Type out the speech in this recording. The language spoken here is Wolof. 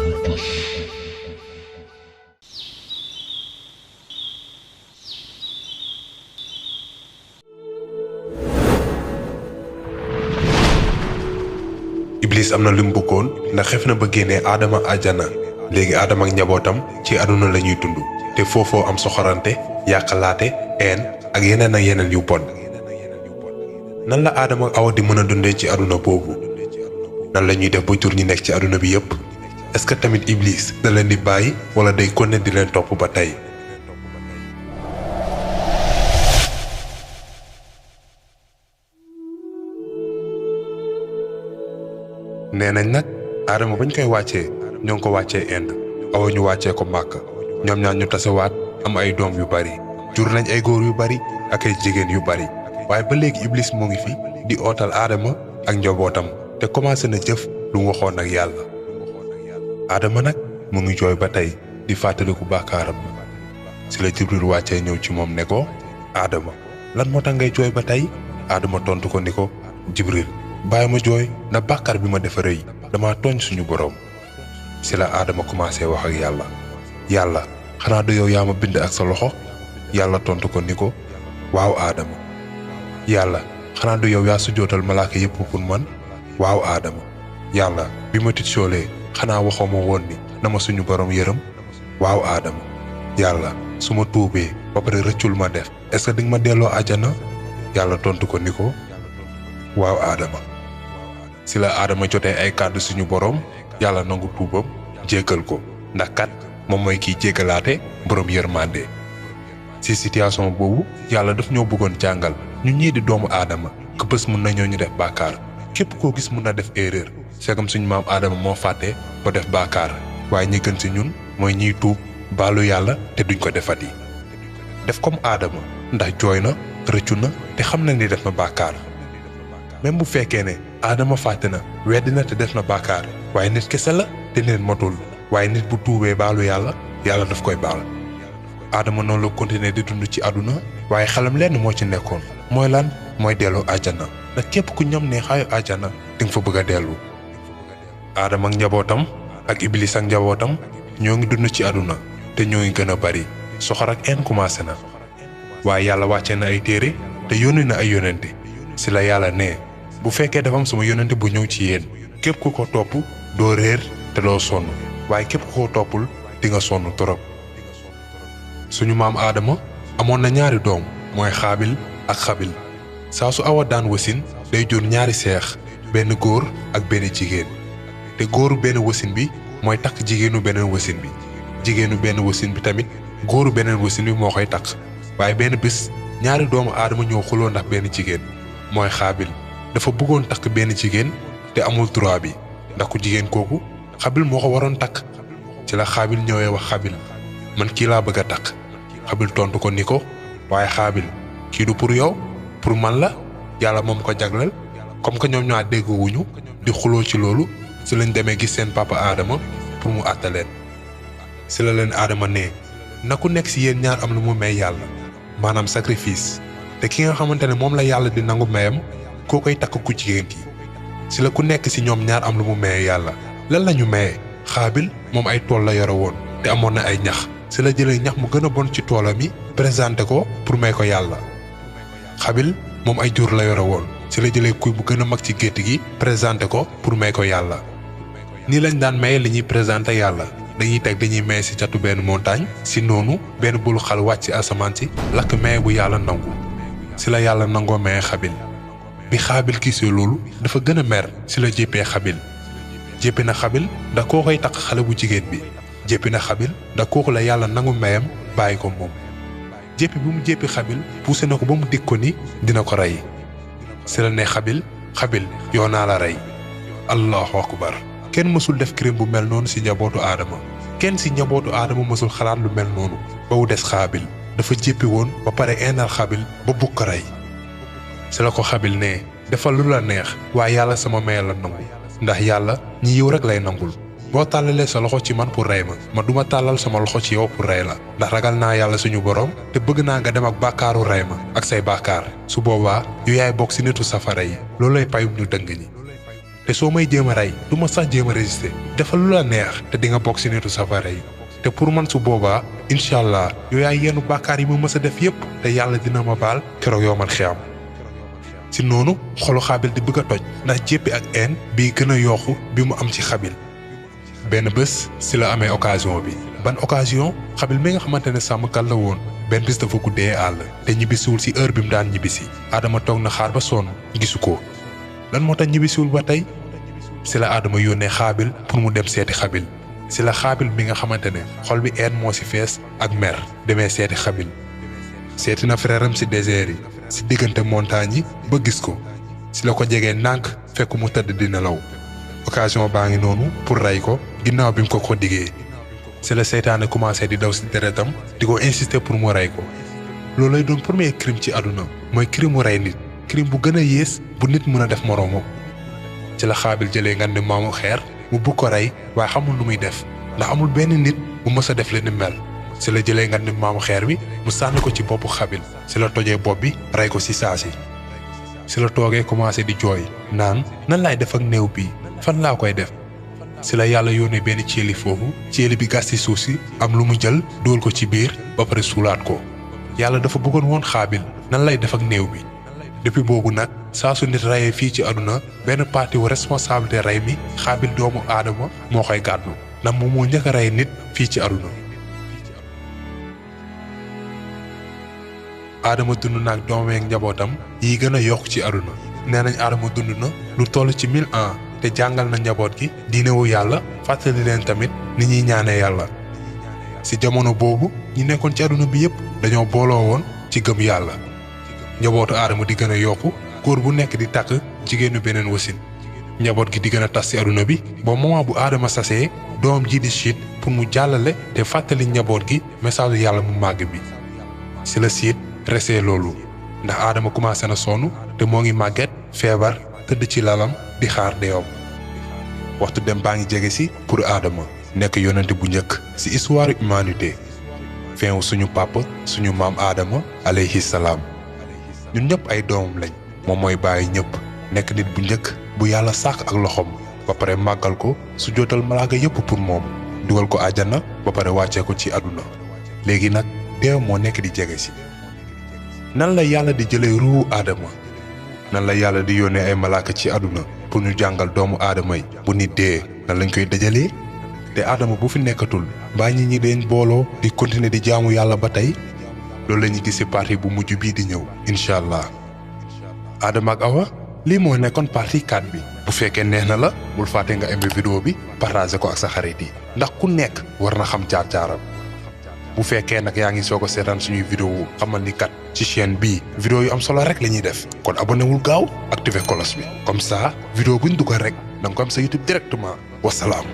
Iblis am na lu mu bëggoon ndax xef na ba génnee Adama àjjana léegi Adama ak njabootam ci àdduna la ñuy dund te foofoo am soxorante yàqalaate ak yeneen yu bon. nan la Adama ak Awa di mën a dundee ci àdduna boobu nan la ñuy def ba jur ñi nekk ci àdduna bi yépp est-ce que tamit Iblis da leen di bàyyi wala day continuer di leen topp ba tey. nee nañ nag Adama bañ koy wàccee ñoo ngi ko wàccee Inde Awa ñu wàccee ko Màkka ñoom ñaar ñu tasewaat am ay doom yu bari jur nañ ay góor yu bari ak ay jigéen yu bari waaye ba léegi Iblis moo ngi fi di ootal Adama ak njabootam te commencé na jëf lu mu waxoon ak yàlla. Adama nag mu ngi jooy ba tey di fàttaliku bàkkaaram si la Jibril wàccee ñëw ci moom ne ko Adama lan moo tax ngay jooy ba tey Adama tontu ko ni ko Jibril bàyyi ma jooy ndax bàkkaar bi ma defa rëy dama tooñ suñu boroom. si la Adama commencé wax ak yàlla xanaa du yow yaa ma bind ak sa loxo yàlla tontu ko ni ko waaw Adama. yàlla xanaa du yow yaa sujjootal malaaka yépp pour man waaw Adama. yàlla bi ma tiitsoolee xanaa waxoo ma woon ni na ma suñu boroom yërëm waaw Adama. yàlla su ma tuubee ba pare rëccul ma def est-ce que dinga ma delloo àjjana yàlla tontu ko ni ko waaw Adama. si la Adama jotee ay kàddu suñu boroom yàlla nangu tuubam jéggal ko ndax kat moom mooy kiy jéggalaate boroom yërmande. ci situation boobu yàlla daf ñoo bëggoon jàngal ñu ñii di doomu Adama que bés mun nañoo ñu def bàkkaar képp koo gis mun na def erreur segam suñu maam Adama moo fàtte ba def bàkkaar waaye ñi gën ci ñun mooy ñiy tuub baalu yàlla te duñ ko defati. def comme Adama ndax jooy na rëccu na te xam na ni def na bàkkaar. même bu fekkee ne Adama fàtte na weddi na te def na bàkkaar waaye nit kese la te nit matul waaye nit bu tuubee baalu yàlla daf koy baal. Adama noonu la continuer di dund ci àdduna waaye xelam lenn moo ci nekkoon mooy lan mooy dellu àjjana ndax képp ku ñam ne xaayu àjjana di nga fa bëgg a dellu. Adama ak njabootam ak Iblis ak njabootam ñoo ngi dund ci àdduna te ñoo ngi gën a bari soxor ak commencé na waaye yàlla wàccee na ay téere te yónni na ay yónnente si la yàlla ne bu fekkee dafa am sama yónnente bu ñëw ci yéen képp ku ko topp doo réer te doo sonn waaye képp ku ko toppul di nga sonn torop. suñu maam Adama amoon na ñaari doom mooy Xaabil ak Xabil saa su Awa daan wasin day jur ñaari seex benn góor ak benn jigéen te góoru benn wasin bi mooy takk jigéenu beneen wasin bi jigéenu benn wasin bi tamit góoru beneen wasin bi moo koy takk waaye benn bés ñaari doomu Adama ñoo xuloo ndax benn jigéen mooy Xaabil dafa bëggoon takk benn jigéen te amul droit bi ndax ku jigéen kooku Xabil moo ko waroon takk ci la Xaabil ñëwee wax Xabil man kii laa bëgg a takk. Xabil tontu ko ni ko waaye Xaabil kii du pour yow pour man la yàlla moom ko jagleel comme que ñoom ñoo déggoowuñu di xuloo ci loolu si lañ demee gis seen papa Adama pour mu àtte leen. si la leen Adama ne na ku nekk si yéen ñaar am lu mu may yàlla maanaam sacrifice te ki nga xamante ne moom la yàlla di nangu mayam koo koy takk ku jigéen ki. si la ku nekk si ñoom ñaar am lu mu maye yàlla lan la ñu maye Xaabil moom ay tool la yore woon te amoon na ay ñax. si la jëlee ñax mu gën a bon ci toolam yi présenté ko pour may ko yàlla. Xabil moom ay jur la yore woon si la jëlee kuy bu gën a mag ci gétt gi présenté ko pour may ko yàlla. nii lañ daan maye li ñuy présenté yàlla dañuy maye si catu benn montagne si noonu benn bulu xal wàcc ci asamaan si lakk maye bu yàlla nangu si la yàlla nangoo maye Xabil. bi Xaabil gisee loolu dafa gën a mer si la jéppee Xabil jéppi na Xabil ndax koo koy takk xale bu jigéen bi. jéppi na Xabil ndax kooku la yàlla nangu mayam bàyyi ko moom jéppi bi mu jéppi Xabil poussé na ko ba mu dig ko ni dina ko rey si la ne Xabil yow naa la rey. allahu akbar kenn mësul def crime bu mel noonu si njabootu Adama kenn si njabootu Adama mësul xalaat lu mel noonu ba mu des Xaabil dafa jéppi woon ba pare eenal Xabil ba bugg ko rey. si la ko Xabil ne defal lu la neex waaye yàlla sama may la nangu ndax yàlla ñi yiw rek lay nangul. boo tàllalee sa loxo ci man pour rey ma duma tàllal sama loxo ci yow pour rey la ndax ragal naa yàlla suñu borom te bëgg naa nga dem ak bàkkaaru rey ma ak say bàkkaar su boobaa yu yaay bokk si nitu safara yi loolay payum ñu dëng ñi. te soo may jéem a rey du ma sax jéem a résister defal lu la neex te di nga bokk si nitu safara yi te pour man su boobaa incha allah yow yaay yenn bàkkaar yi ma mës a def yépp te yàlla dina ma baal keroog yowmal xiyaam. si noonu xolu xaabil di bëgg a toj ndax jéppi ak een bii gën a yokku bi mu am ci xabil. benn bés si la amee occasion bi. ban occasion xabil mi nga xamante ne sàmmkat la woon benn bis dafa guddee àll te ñibbisiwul si heure bi mu daan ñibbisi Adama toog na xaar ba sonn gisu ko lan moo tax ñibbisiwul ba tey si la Adama yónnee xaabil pour mu dem seeti xabil si la xaabil mi nga xamante ne xol bi een moo si fees ak mer demee seeti xabil seeti na frère am si désert yi si diggante montagne yi ba gis ko si la ko jegee nànk fekk mu tëdd di nelaw occasion baa ngi noonu pour rey ko ginnaaw bi mu ko diggee si la seytaane commencé di daw si deretam di ko insister pour mu rey ko loolu lay doon premier crime ci àdduna mooy crime mu rey nit crime bu gën a yées bu nit mën a def moroomam ci la xaabil jëlee nga ne maamu xeer mu bugg ko rey waaye xamul lu muy def ndax amul benn nit bu mës a def li ni mel si la jëlee nga ne maamu xeer bi mu sànni ko ci boppu xaabil si la tojee bopp bi rey ko si saasi si la toogee commencé di jooy naan nan laay def ak néew bi fan laa koy def si la yàlla yónnee benn ceeli foofu ceeli bi gas ci suuf si am lu mu jël dóol ko ci biir ba pare suulaat ko yàlla dafa bëggoon woon xaabil nan lay def ak néew bi depuis boobu nag saa su nit reyee fii ci àdduna benn partie wu responsabilité rey mi xaabil doomu aadama moo koy gàddu ndax moom moo njëkk a rey nit fii ci àdduna. aadama dund na ak doomam ak njabootam yi gën a yokk ci àdduna nee nañ aadama dund na lu toll ci 1000 ans te jàngal na njaboot gi diinewu yàlla fàttali leen tamit ni ñuy ñaanee yàlla. ci jamono boobu ñi nekkoon ci àdduna bi yépp dañoo booloo woon ci gëm yàlla njabootu aadama di gën a yokku góor bu nekk di takk jigéenu beneen wasin njaboot gi di gën a tas ci àdduna bi ba moment bu aadama sasee doom ji di siit pour mu jàllale te fàttali njaboot gi message yàlla mu màgg bi ci la siit resee loolu ndax aadama commencé na sonn te moo ngi màgget feebar tëdd ci lalam di xaar deewam waxtu dem baa ngi jege si pour aadama nekk yonente bu njëkk ci histoire humanité fin suñu papa suñu maam aadama alayhi salaam ñun ñëpp ay doomam lañ moom mooy bàyyi ñëpp nekk nit bu njëkk bu yàlla sàkk ak loxoom ba pare màggal ko su jootal malaaka yëpp pour moom dugal ko àjjana ba pare wàccee ko ci àdduna léegi nag deew moo nekk di jege si nan la yàlla di jëlee ruuhu aadama nan la yàlla di yónnee ay malaaka ci àdduna pour ñu jàngal doomu aadama yi bu nit dee nan lañ koy dajalee te aadama bu fi nekkatul mbaa ñi ñi dañ booloo di continuer di jaamu yàlla ba tey loolu la ñuy gis ci partie bu mujj bii di ñëw incha allah. Adama ak Awa lii moo nekkoon partie 4 bi bu fekkee neex na la bul fàtte nga aimé vidéo bi partager ko ak sa xarit yi ndax ku nekk war na xam jaar-jaaram. bu fekkee nag yaa ngi soog a seetaan suñuy vidéo xamal ni kat ci chaîne bii vidéo yu am solo rek la ñuy def kon abonné wul gaaw activé cloche bi comme ça vidéo buñ dugal rek da nga ko am sa YouTube directement wasalaam.